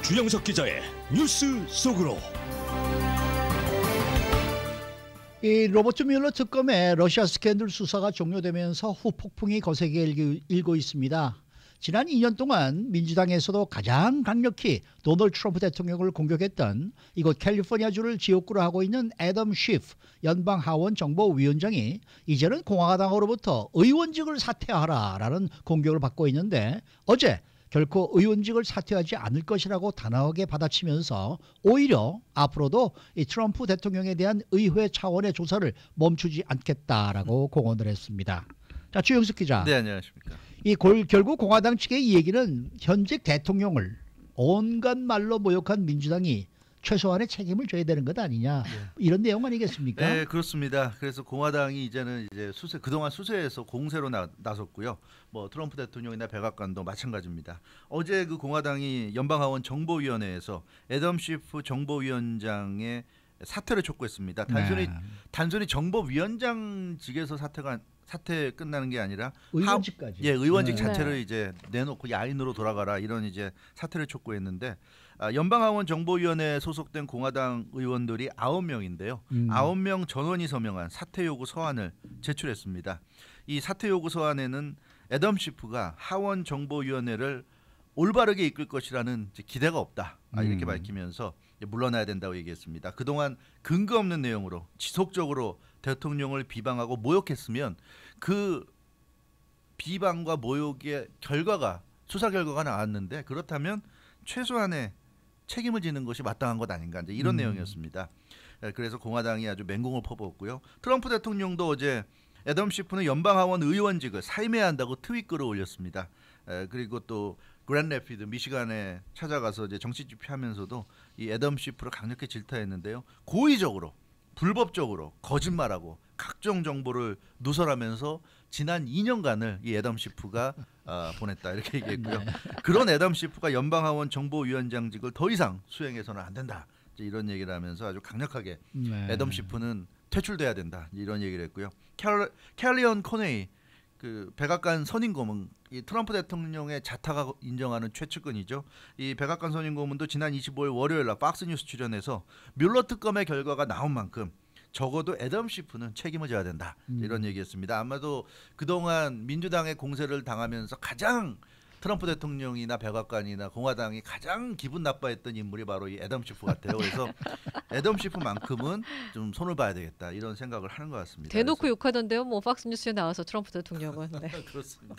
주영석 기자의 뉴스 속으로. 이 로버트 뮬러 특검의 러시아 스캔들 수사가 종료되면서 후폭풍이 거세게 일고 있습니다. 지난 2년 동안 민주당에서도 가장 강력히 도널드 트럼프 대통령을 공격했던 이곳 캘리포니아주를 지역구로 하고 있는 애덤 쉬프 연방하원정보위원장이 이제는 공화당으로부터 의원직을 사퇴하라라는 공격을 받고 있는데, 어제 결코 의원직을 사퇴하지 않을 것이라고 단호하게 받아치면서 오히려 앞으로도 이 트럼프 대통령에 대한 의회 차원의 조사를 멈추지 않겠다라고 공언을 했습니다. 자, 주영석 기자. 네, 안녕하십니까. 결국 공화당 측의 이 얘기는 현직 대통령을 온갖 말로 모욕한 민주당이 최소한의 책임을 져야 되는 것 아니냐, 이런 내용 아니겠습니까? 네, 그렇습니다. 그래서 공화당이 이제는 이제 그동안 수세에서 공세로 나섰고요. 뭐 트럼프 대통령이나 백악관도 마찬가지입니다. 어제 그 공화당이 연방하원 정보위원회에서 애덤 쉬프 정보위원장의 사퇴를 촉구했습니다. 단순히 정보위원장직에서 사퇴 끝나는 게 아니라 의원직까지. 의원직 자체를 이제 내놓고 야인으로 돌아가라, 이런 이제 사퇴를 촉구했는데, 연방하원 정보위원회에 소속된 공화당 의원들이 9명인데요. 9명 전원이 서명한 사퇴 요구 서한을 제출했습니다. 이 사퇴 요구 서한에는 애덤 쉬프가 하원 정보위원회를 올바르게 이끌 것이라는 기대가 없다, 이렇게 밝히면서 물러나야 된다고 얘기했습니다. 그동안 근거 없는 내용으로 지속적으로 대통령을 비방하고 모욕했으면 그 비방과 모욕의 수사 결과가 나왔는데, 그렇다면 최소한의 책임을 지는 것이 마땅한 것 아닌가, 이제 이런 내용이었습니다. 그래서 공화당이 아주 맹공을 퍼부었고요. 트럼프 대통령도 어제 애덤 쉬프는 연방하원 의원직을 사임해야 한다고 트윗글을 올렸습니다. 그리고 또 그랜드 래피드 미시간에 찾아가서 이제 정치 집회하면서도 이 애덤 쉬프를 강력히 질타했는데요. 고의적으로, 불법적으로 거짓말하고 각종 정보를 누설하면서 지난 2년간을 이 애덤 쉬프가 보냈다, 이렇게 얘기했고요. 그런 애덤 쉬프가 연방하원 정보위원장직을 더 이상 수행해서는 안 된다, 이런 얘기를 하면서 아주 강력하게 애덤 쉬프는 퇴출돼야 된다, 이런 얘기를 했고요. 캘리언 코네이 그 백악관 선임고문, 이 트럼프 대통령의 자타가 인정하는 최측근이죠. 이 백악관 선임고문도 지난 25일 월요일 날 팍스뉴스 출연해서 뮬러 특검의 결과가 나온 만큼 적어도 애덤 쉬프는 책임을 져야 된다, 이런 얘기했습니다. 아마도 그동안 민주당의 공세를 당하면서 가장 트럼프 대통령이나 백악관이나 공화당이 가장 기분 나빠했던 인물이 바로 이 애덤 쉬프 같아요. 그래서 애덤 쉬프만큼은 좀 손을 봐야 되겠다, 이런 생각을 하는 것 같습니다. 대놓고 욕하던데요, 뭐 팍스뉴스에 나와서 트럼프 대통령은. 네. 그렇습니다.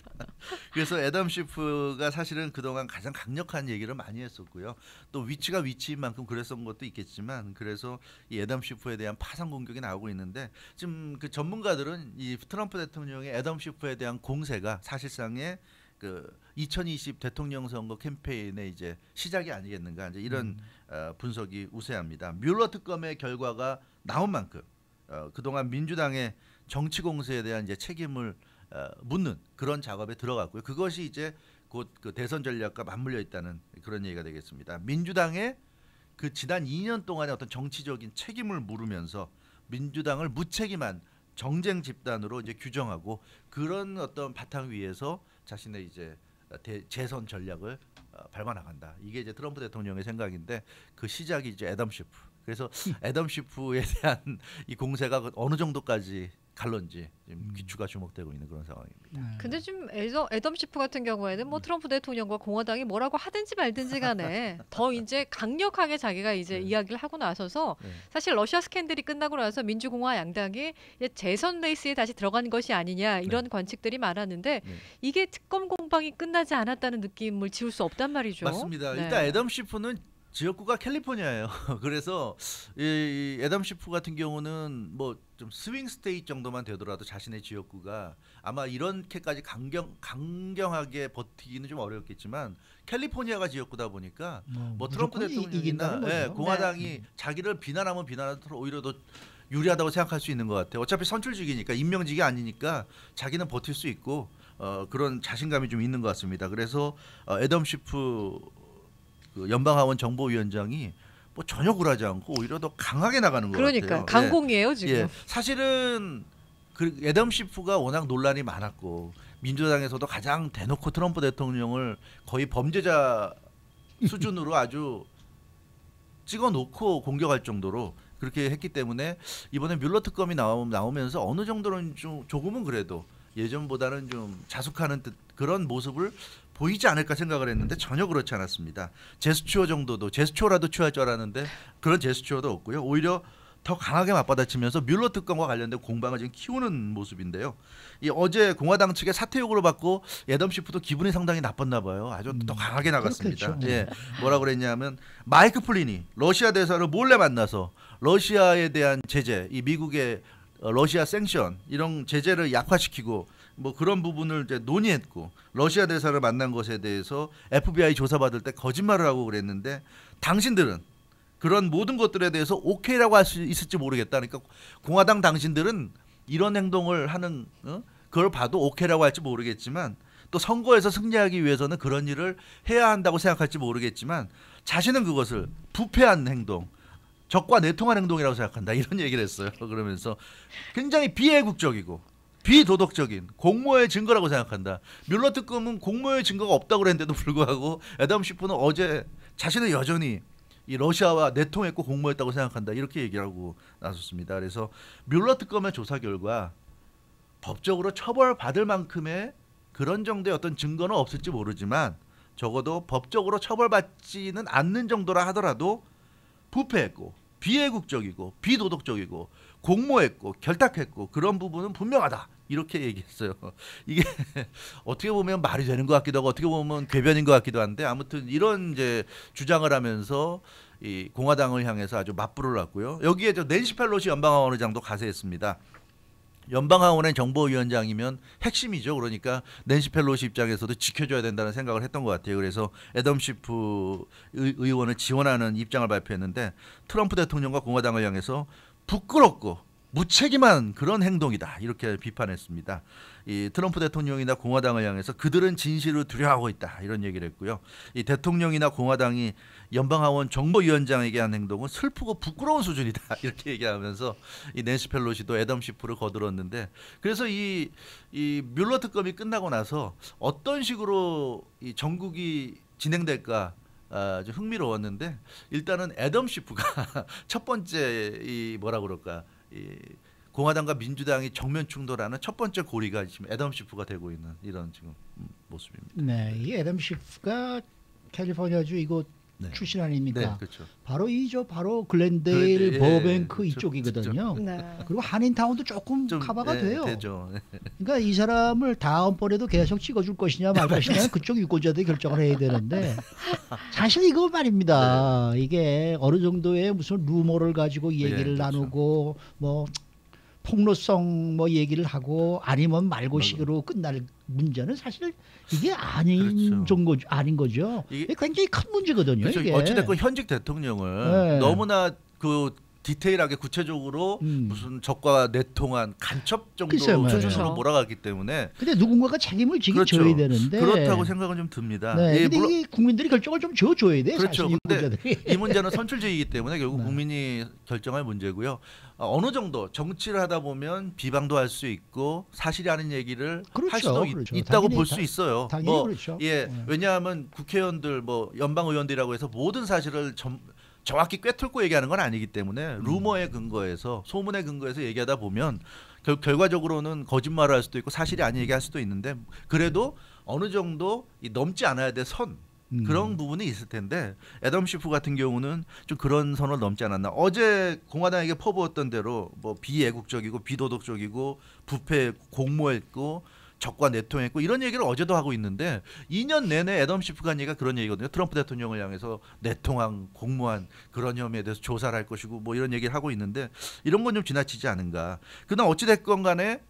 그래서 애덤 쉬프가 사실은 그동안 가장 강력한 얘기를 많이 했었고요. 또 위치가 위치인 만큼 그랬던 것도 있겠지만, 그래서 이 애덤 쉬프에 대한 파상 공격이 나오고 있는데, 지금 그 전문가들은 이 트럼프 대통령의 애덤 쉬프에 대한 공세가 사실상의 그 2020 대통령 선거 캠페인의 이제 시작이 아니겠는가, 이제 이런 분석이 우세합니다. 뮬러 특검의 결과가 나온 만큼 그동안 민주당의 정치 공세에 대한 이제 책임을 묻는 그런 작업에 들어갔고요. 그것이 이제 곧 그 대선 전략과 맞물려 있다는 그런 얘기가 되겠습니다. 민주당의 그 지난 2년 동안의 어떤 정치적인 책임을 물으면서 민주당을 무책임한 정쟁 집단으로 이제 규정하고, 그런 어떤 바탕 위에서 자신의 이제 재선 전략을 밟아 나간다. 이게 이제 트럼프 대통령의 생각인데, 그 시작이 이제 애덤 쉬프. 그래서 애덤 쉬프에 대한 이 공세가 어느 정도까지 갈런지 지금 귀추가 주목되고 있는 그런 상황입니다. 근데 지금 애덤 쉬프 같은 경우에는 뭐 트럼프 대통령과 공화당이 뭐라고 하든지 말든지 간에 더 이제 강력하게 자기가 이제 이야기를 하고 나서서, 사실 러시아 스캔들이 끝나고 나서 민주공화 양당이 이제 재선 레이스에 다시 들어간 것이 아니냐, 이런 관측들이 많았는데 이게 특검 공방이 끝나지 않았다는 느낌을 지울 수 없단 말이죠. 맞습니다. 일단 애덤 쉬프는 지역구가 캘리포니아예요. 그래서 이 애덤 쉬프 같은 경우는 뭐 좀 스윙 스테이트 정도만 되더라도 자신의 지역구가 아마 이렇게까지 강경하게 버티기는 좀 어렵겠지만, 캘리포니아가 지역구다 보니까 뭐 트럼프 대통령이나 공화당이 자기를 비난하면 비난하도록 오히려 더 유리하다고 생각할 수 있는 것 같아요. 어차피 선출직이니까, 임명직이 아니니까 자기는 버틸 수 있고 그런 자신감이 좀 있는 것 같습니다. 그래서 애덤 쉬프 그 연방하원 정보위원장이 뭐 전혀 굴하지 않고 오히려 더 강하게 나가는 것 같아요. 그러니까 강공이에요, 지금. 사실은 그 애덤 쉬프가 워낙 논란이 많았고, 민주당에서도 가장 대놓고 트럼프 대통령을 거의 범죄자 수준으로 아주 찍어놓고 공격할 정도로 그렇게 했기 때문에 이번에 뮬러 특검이 나오면서 어느 정도는 좀 조금은 그래도 예전보다는 좀 자숙하는 듯 그런 모습을 보이지 않을까 생각을 했는데 전혀 그렇지 않았습니다. 제스처 정도도 제스처라도 취할 줄 알았는데 그런 제스처도 없고요. 오히려 더 강하게 맞받아치면서 뮬러 특검과 관련된 공방을 지금 키우는 모습인데요. 이 어제 공화당 측의 사퇴 요구를 받고 애덤 시프도 기분이 상당히 나빴나 봐요. 아주 더 강하게 나갔습니다. 그렇겠죠. 예, 뭐라 그랬냐면 마이크 플리니 러시아 대사를 몰래 만나서 러시아에 대한 제재, 이 미국의 러시아 생션 이런 제재를 약화시키고 뭐 그런 부분을 이제 논의했고 러시아 대사를 만난 것에 대해서 FBI 조사받을 때 거짓말을 하고 그랬는데 당신들은 그런 모든 것들에 대해서 오케이라고 할 수 있을지 모르겠다. 그러니까 공화당 당신들은 이런 행동을 하는 그걸 봐도 오케이라고 할지 모르겠지만 또 선거에서 승리하기 위해서는 그런 일을 해야 한다고 생각할지 모르겠지만 자신은 그것을 부패한 행동 적과 내통한 행동이라고 생각한다 이런 얘기를 했어요. 그러면서 굉장히 비애국적이고 비도덕적인 공모의 증거라고 생각한다. 뮬러 특검은 공모의 증거가 없다고 그랬는데도 불구하고 애덤 시프는 어제 자신은 여전히 이 러시아와 내통했고 공모했다고 생각한다 이렇게 얘기를 하고 나섰습니다. 그래서 뮬러 특검의 조사 결과 법적으로 처벌받을 만큼의 그런 정도의 어떤 증거는 없을지 모르지만 적어도 법적으로 처벌받지는 않는 정도라 하더라도 부패했고 비애국적이고 비도덕적이고 공모했고 결탁했고 그런 부분은 분명하다 이렇게 얘기했어요. 이게 어떻게 보면 말이 되는 것 같기도 하고 어떻게 보면 궤변인 것 같기도 한데 아무튼 이런 이제 주장을 하면서 이 공화당을 향해서 아주 맞불을 놨고요. 여기에 저 낸시 펠로시 연방하원 의장도 가세했습니다. 연방하원의 정보위원장이면 핵심이죠. 그러니까 낸시 펠로시 입장에서도 지켜줘야 된다는 생각을 했던 것 같아요. 그래서 애덤 시프 의원을 지원하는 입장을 발표했는데 트럼프 대통령과 공화당을 향해서 부끄럽고 무책임한 그런 행동이다 이렇게 비판했습니다. 이 트럼프 대통령이나 공화당을 향해서 그들은 진실을 두려워하고 있다 이런 얘기를 했고요. 이 대통령이나 공화당이 연방하원 정보위원장에게 한 행동은 슬프고 부끄러운 수준이다 이렇게 얘기하면서 이 낸시 펠로시도 애덤 시프를 거들었는데 그래서 이 뮬러 특검이 끝나고 나서 어떤 식으로 이 정국이 진행될까 좀 흥미로웠는데 일단은 애덤 시프가 첫 번째 이 뭐라 그럴까 이 공화당과 민주당이 정면 충돌하는 첫 번째 고리가 지금 애덤 시프가 되고 있는 이런 지금 모습입니다. 네, 이 애덤 시프가 캘리포니아주 이곳 네. 출신 아닙니까? 네, 그렇죠. 바로 바로 글렌데일, 버뱅크 그렇죠. 이쪽이거든요. 네. 그리고 한인타운도 조금 좀, 커버가 네, 돼요. 되죠. 그러니까 이 사람을 다음번에도 계속 찍어줄 것이냐 말 것이냐 그쪽 유권자들이 결정을 해야 되는데 사실 이거 말입니다. 이게 어느 정도의 무슨 루머를 가지고 얘기를 그렇죠. 나누고 뭐 폭로성 뭐 얘기를 하고 아니면 말고식으로 끝날 문제는 사실 이게 아닌 그렇죠. 정도 아닌 거죠. 이게 굉장히 큰 문제거든요. 그렇죠. 이게. 어찌됐건 현직 대통령을 네. 너무나 그 디테일하게 구체적으로 무슨 적과 내통한 간첩 정도 글쎄요, 수준으로 그렇죠. 몰아가기 때문에 근데 누군가가 책임을 지금 그렇죠. 져야 되는데 그렇다고 생각은 좀 듭니다. 네, 예, 근데 물론 이게 국민들이 결정을 좀 져줘야 돼. 그렇죠. 사실 근데 유권자들이. 이 문제는 선출직이기 때문에 결국 네. 국민이 결정할 문제고요. 어느 정도 정치를 하다 보면 비방도 할 수 있고 사실이 아닌 얘기를 그렇죠, 할 수도 그렇죠. 있다고 당연히 볼 수 있어요. 당연히 뭐, 그렇죠. 예, 네. 왜냐하면 국회의원들 뭐 연방 의원들이라고 해서 모든 사실을 정확히 꿰뚫고 얘기하는 건 아니기 때문에 루머에 근거해서 소문에 근거해서 얘기하다 보면 결과적으로는 거짓말을 할 수도 있고 사실이 아닌 얘기할 수도 있는데 그래도 어느 정도 넘지 않아야 될 선 그런 부분이 있을 텐데 애덤 시프 같은 경우는 좀 그런 선을 넘지 않았나. 어제 공화당에게 퍼부었던 대로 뭐 비애국적이고 비도덕적이고 부패 공모했고 적과 내통했고 이런 얘기를 어제도 하고 있는데 2년 내내 애덤 시프가 한 얘기가 그런 얘기거든요. 트럼프 대통령을 향해서 내통한 공모한 그런 혐의에 대해서 조사를 할 것이고 뭐 이런 얘기를 하고 있는데 이런 건 좀 지나치지 않은가. 그러나 어찌됐건 간에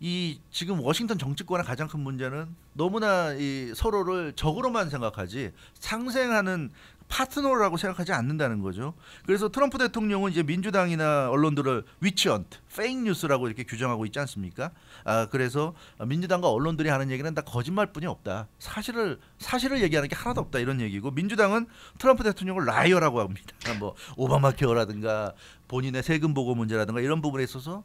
이 지금 워싱턴 정치권의 가장 큰 문제는 너무나 이 서로를 적으로만 생각하지 상생하는 파트너라고 생각하지 않는다는 거죠. 그래서 트럼프 대통령은 이제 민주당이나 언론들을 위치헌트, 페이크 뉴스라고 이렇게 규정하고 있지 않습니까? 그래서 민주당과 언론들이 하는 얘기는 다 거짓말뿐이 없다. 사실을 얘기하는 게 하나도 없다 이런 얘기고 민주당은 트럼프 대통령을 라이어라고 합니다. 뭐 오바마 케어라든가 본인의 세금 보고 문제라든가 이런 부분에 있어서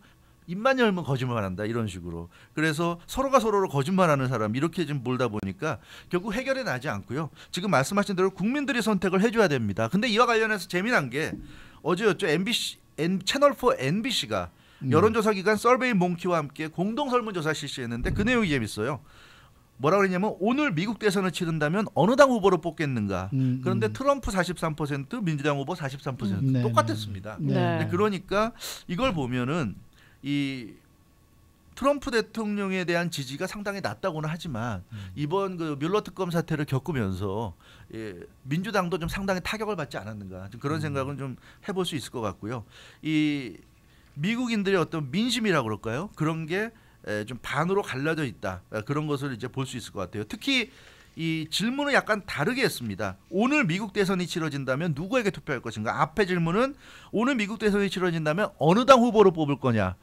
입만 열면 거짓말한다 이런 식으로. 그래서 서로가 서로를 거짓말하는 사람 이렇게 좀 몰다 보니까 결국 해결이 나지 않고요. 지금 말씀하신 대로 국민들이 선택을 해줘야 됩니다. 근데 이와 관련해서 재미난 게 어제였죠. MBC 채널 4 NBC가 여론조사 기관 서베이 몽키와 함께 공동 설문조사 실시했는데 그 내용이 재밌어요. 뭐라 그랬냐면 오늘 미국 대선을 치른다면 어느 당 후보를 뽑겠는가. 그런데 트럼프 43%, 민주당 후보 43% 똑같았습니다. 네. 그러니까 이걸 보면은 이 트럼프 대통령에 대한 지지가 상당히 낮다고는 하지만 이번 그 뮬러 특검 사태를 겪으면서 민주당도 좀 상당히 타격을 받지 않았는가 좀 그런 생각은 좀 해볼 수 있을 것 같고요. 이 미국인들의 어떤 민심이라고 그럴까요? 그런 게 좀 반으로 갈라져 있다. 그런 것을 이제 볼 수 있을 것 같아요. 특히 이 질문을 약간 다르게 했습니다. 오늘 미국 대선이 치러진다면 누구에게 투표할 것인가? 앞에 질문은 오늘 미국 대선이 치러진다면 어느 당 후보를 뽑을 거냐?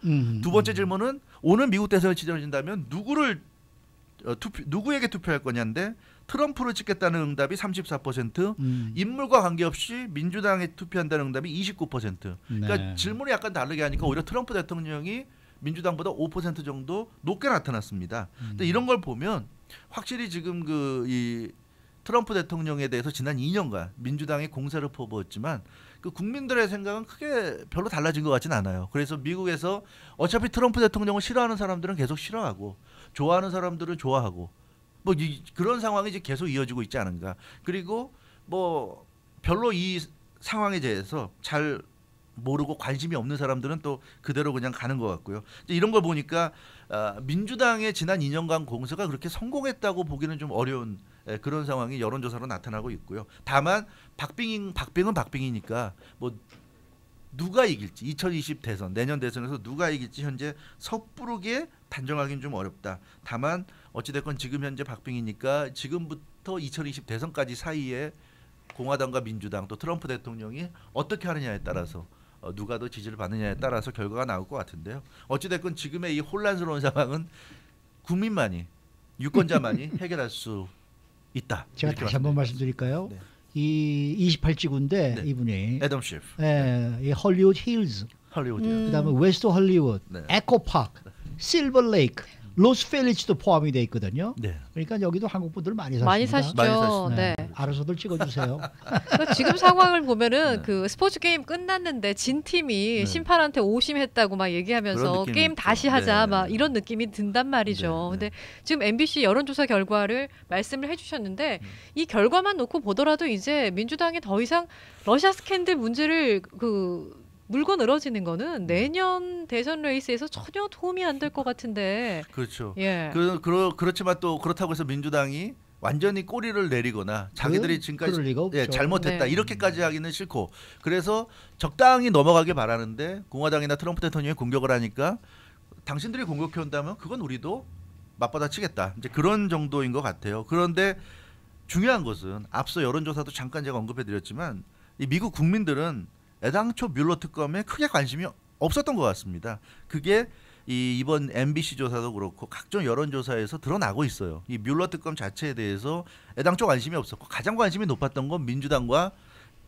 두 번째 질문은 오늘 미국 대선이 치러진다면 누구에게 투표할 거냐인데 트럼프를 찍겠다는 응답이 34%, 인물과 관계없이 민주당에 투표한다는 응답이 29%. 그러니까 질문을 약간 다르게 하니까 오히려 트럼프 대통령이 민주당보다 5% 정도 높게 나타났습니다. 근데 이런 걸 보면 확실히 지금 이 트럼프 대통령에 대해서 지난 2년간 민주당이 공세를 퍼부었지만 그 국민들의 생각은 크게 별로 달라진 것 같지는 않아요. 그래서 미국에서 어차피 트럼프 대통령을 싫어하는 사람들은 계속 싫어하고 좋아하는 사람들은 좋아하고 뭐 그런 상황이 이제 계속 이어지고 있지 않은가. 그리고 뭐 별로 이 상황에 대해서 잘 모르고 관심이 없는 사람들은 또 그대로 그냥 가는 것 같고요. 이제 이런 걸 보니까 민주당의 지난 2년간 공세가 그렇게 성공했다고 보기는 좀 어려운 그런 상황이 여론조사로 나타나고 있고요. 다만 박빙은 박빙이니까 뭐 누가 이길지 2020 대선 내년 대선에서 누가 이길지 현재 섣부르게 단정하기는 좀 어렵다. 다만 어찌됐건 지금 현재 박빙이니까 지금부터 2020 대선까지 사이에 공화당과 민주당 또 트럼프 대통령이 어떻게 하느냐에 따라서 누가 더 지지를 받느냐에 따라서 결과가 나올 것 같은데요. 어찌됐건 지금의 이 혼란스러운 상황은 국민만이 유권자만이 해결할 수 있다. 제가 다시 한번 말씀드릴까요? 네. 이 28지구인데 네. 이분이 애덤 셰프. 이 헐리우드 힐즈, 헐리우드. 그다음에 웨스트 헐리우드, 네. 에코파크, 실버 레이크, 로스펠리츠도 포함이 돼 있거든요. 네. 그러니까 여기도 한국 분들 많이 사십니다. 많이 사시죠. 많이 사시죠. 네. 알아서들 찍어주세요. 그러니까 지금 상황을 보면은 네. 그 스포츠 게임 끝났는데 진 팀이 네. 심판한테 오심했다고 막 얘기하면서 그런 느낌이 게임 있죠. 다시 하자 네. 막 이런 느낌이 든단 말이죠. 네. 근데 지금 MBC 여론조사 결과를 말씀을 해주셨는데 이 결과만 놓고 보더라도 이제 민주당이 더 이상 러시아 스캔들 문제를 물고 늘어지는 거는 내년 대선 레이스에서 전혀 도움이 안 될 것 같은데. 그렇죠. 예. 그렇지만 또 그렇다고 해서 민주당이 완전히 꼬리를 내리거나 자기들이 지금까지 그럴 리가 없죠. 잘못했다 네. 이렇게까지 하기는 싫고 그래서 적당히 넘어가길 바라는데 공화당이나 트럼프 대통령이 공격을 하니까 당신들이 공격해 온다면 그건 우리도 맞받아치겠다. 이제 그런 정도인 것 같아요. 그런데 중요한 것은 앞서 여론조사도 잠깐 제가 언급해드렸지만 이 미국 국민들은 애당초 뮬러 특검에 크게 관심이 없었던 것 같습니다. 그게 이번 MBC 조사도 그렇고 각종 여론조사에서 드러나고 있어요. 이 뮬러 특검 자체에 대해서 애당초 관심이 없었고 가장 관심이 높았던 건 민주당과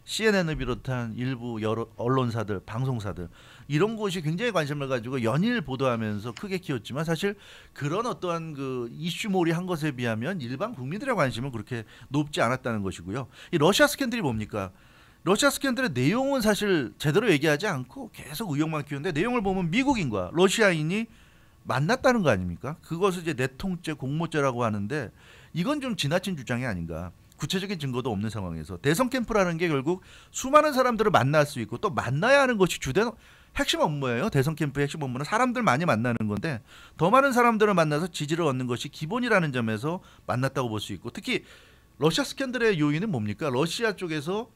CNN을 비롯한 일부 여러 언론사들, 방송사들 이런 곳이 굉장히 관심을 가지고 연일 보도하면서 크게 키웠지만 사실 그런 어떠한 그 이슈몰이 한 것에 비하면 일반 국민들의 관심은 그렇게 높지 않았다는 것이고요. 이 러시아 스캔들이 뭡니까? 러시아 스캔들의 내용은 사실 제대로 얘기하지 않고 계속 의혹만 키우는데 내용을 보면 미국인과 러시아인이 만났다는 거 아닙니까? 그것을 이제 내통죄, 공모죄라고 하는데 이건 좀 지나친 주장이 아닌가. 구체적인 증거도 없는 상황에서 대선 캠프라는 게 결국 수많은 사람들을 만날 수 있고 또 만나야 하는 것이 주된 핵심 업무예요. 대선 캠프의 핵심 업무는 사람들 많이 만나는 건데 더 많은 사람들을 만나서 지지를 얻는 것이 기본이라는 점에서 만났다고 볼 수 있고 특히 러시아 스캔들의 요인은 뭡니까? 러시아 쪽에서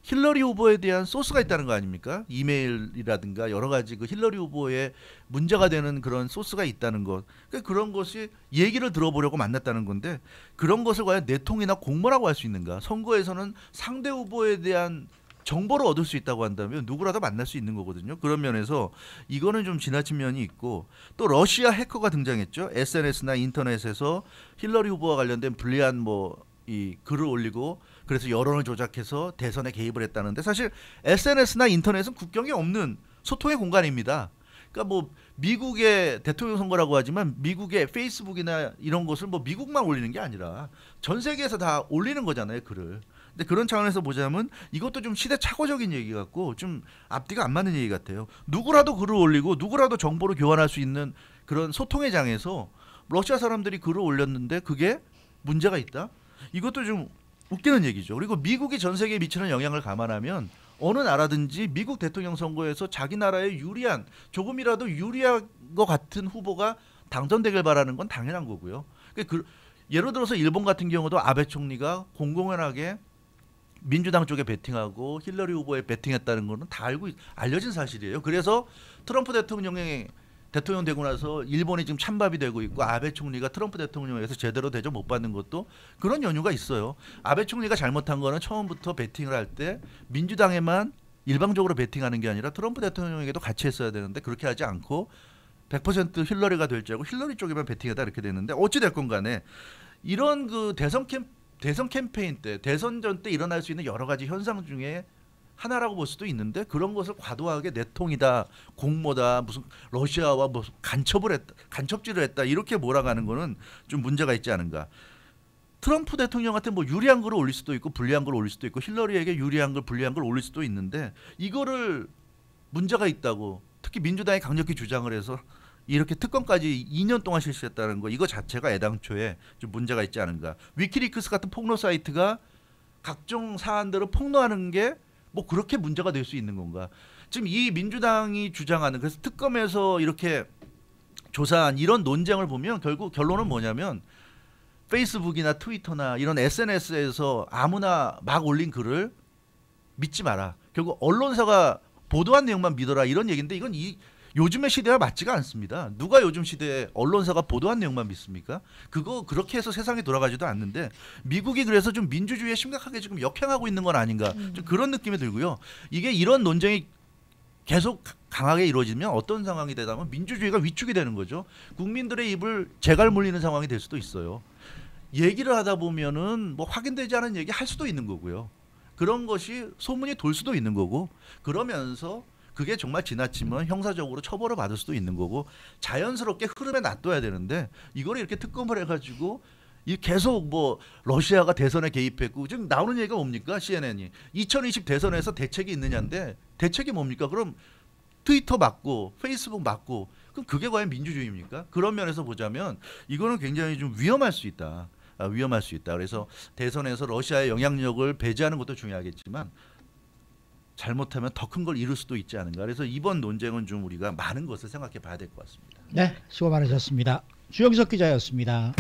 힐러리 후보에 대한 소스가 있다는 거 아닙니까? 이메일이라든가 여러 가지 그 힐러리 후보에 문제가 되는 그런 소스가 있다는 것. 그러니까 그런 것이 얘기를 들어보려고 만났다는 건데 그런 것을 과연 내통이나 공모라고 할 수 있는가? 선거에서는 상대 후보에 대한 정보를 얻을 수 있다고 한다면 누구라도 만날 수 있는 거거든요. 그런 면에서 이거는 좀 지나친 면이 있고 또 러시아 해커가 등장했죠. SNS나 인터넷에서 힐러리 후보와 관련된 불리한 이 글을 올리고 그래서 여론을 조작해서 대선에 개입을 했다는데 사실 SNS나 인터넷은 국경이 없는 소통의 공간입니다. 그러니까 뭐 미국의 대통령 선거라고 하지만 미국의 페이스북이나 이런 것을 뭐 미국만 올리는 게 아니라 전 세계에서 다 올리는 거잖아요, 글을. 근데 그런 차원에서 보자면 이것도 좀 시대착오적인 얘기 같고 좀 앞뒤가 안 맞는 얘기 같아요. 누구라도 글을 올리고 누구라도 정보를 교환할 수 있는 그런 소통의 장에서 러시아 사람들이 글을 올렸는데 그게 문제가 있다? 이것도 좀 웃기는 얘기죠. 그리고 미국이 전 세계에 미치는 영향을 감안하면 어느 나라든지 미국 대통령 선거에서 자기 나라에 유리한 조금이라도 유리한 것 같은 후보가 당선되길 바라는 건 당연한 거고요. 예를 들어서 일본 같은 경우도 아베 총리가 공공연하게 민주당 쪽에 베팅하고 힐러리 후보에 베팅했다는 거는 다 알려진 사실이에요. 그래서 트럼프 대통령이 대통령 되고 나서 일본이 지금 찬밥이 되고 있고 아베 총리가 트럼프 대통령에서 제대로 대접 못 받는 것도 그런 연유가 있어요. 아베 총리가 잘못한 거는 처음부터 베팅을 할 때 민주당에만 일방적으로 베팅하는 게 아니라 트럼프 대통령에게도 같이 했어야 되는데 그렇게 하지 않고 100% 힐러리가 될 줄 알고 힐러리 쪽에만 베팅하다 이렇게 됐는데 어찌 됐건 간에 이런 그 대선 캠페인 때 대선 전 때 일어날 수 있는 여러 가지 현상 중에 하나라고 볼 수도 있는데 그런 것을 과도하게 내통이다, 공모다, 무슨 러시아와 뭐 간첩질을 했다 이렇게 몰아가는 거는 좀 문제가 있지 않은가. 트럼프 대통령한테 뭐 유리한 글을 올릴 수도 있고 불리한 글을 올릴 수도 있고 힐러리에게 유리한 글, 불리한 글을 올릴 수도 있는데 이거를 문제가 있다고 특히 민주당이 강력히 주장을 해서 이렇게 특검까지 2년 동안 실시했다는 거 이거 자체가 애당초에 좀 문제가 있지 않은가. 위키리크스 같은 폭로 사이트가 각종 사안들을 폭로하는 게 뭐 그렇게 문제가 될 수 있는 건가. 지금 이 민주당이 주장하는 그래서 특검에서 이렇게 조사한 이런 논쟁을 보면 결국 결론은 뭐냐면 페이스북이나 트위터나 이런 SNS에서 아무나 막 올린 글을 믿지 마라. 결국 언론사가 보도한 내용만 믿어라 이런 얘기인데 이건 요즘의 시대와 맞지가 않습니다. 누가 요즘 시대에 언론사가 보도한 내용만 믿습니까? 그렇게 해서 세상이 돌아가지도 않는데 미국이 그래서 좀 민주주의에 심각하게 지금 역행하고 있는 건 아닌가 좀 그런 느낌이 들고요. 이게 이런 논쟁이 계속 강하게 이루어지면 어떤 상황이 되다면 민주주의가 위축이 되는 거죠. 국민들의 입을 재갈 물리는 상황이 될 수도 있어요. 얘기를 하다 보면은 뭐 확인되지 않은 얘기 할 수도 있는 거고요. 그런 것이 소문이 돌 수도 있는 거고 그러면서 그게 정말 지나치면 형사적으로 처벌을 받을 수도 있는 거고 자연스럽게 흐름에 놔둬야 되는데 이걸 이렇게 특검을 해가지고 계속 뭐 러시아가 대선에 개입했고 지금 나오는 얘기가 뭡니까? CNN이 2020 대선에서 대책이 있느냐인데 대책이 뭡니까? 그럼 트위터 맞고 페이스북 맞고 그럼 그게 과연 민주주의입니까? 그런 면에서 보자면 이거는 굉장히 좀 위험할 수 있다. 위험할 수 있다. 그래서 대선에서 러시아의 영향력을 배제하는 것도 중요하겠지만 잘못하면 더 큰 걸 이룰 수도 있지 않은가. 그래서 이번 논쟁은 좀 우리가 많은 것을 생각해 봐야 될 것 같습니다. 네, 수고 많으셨습니다. 주영석 기자였습니다.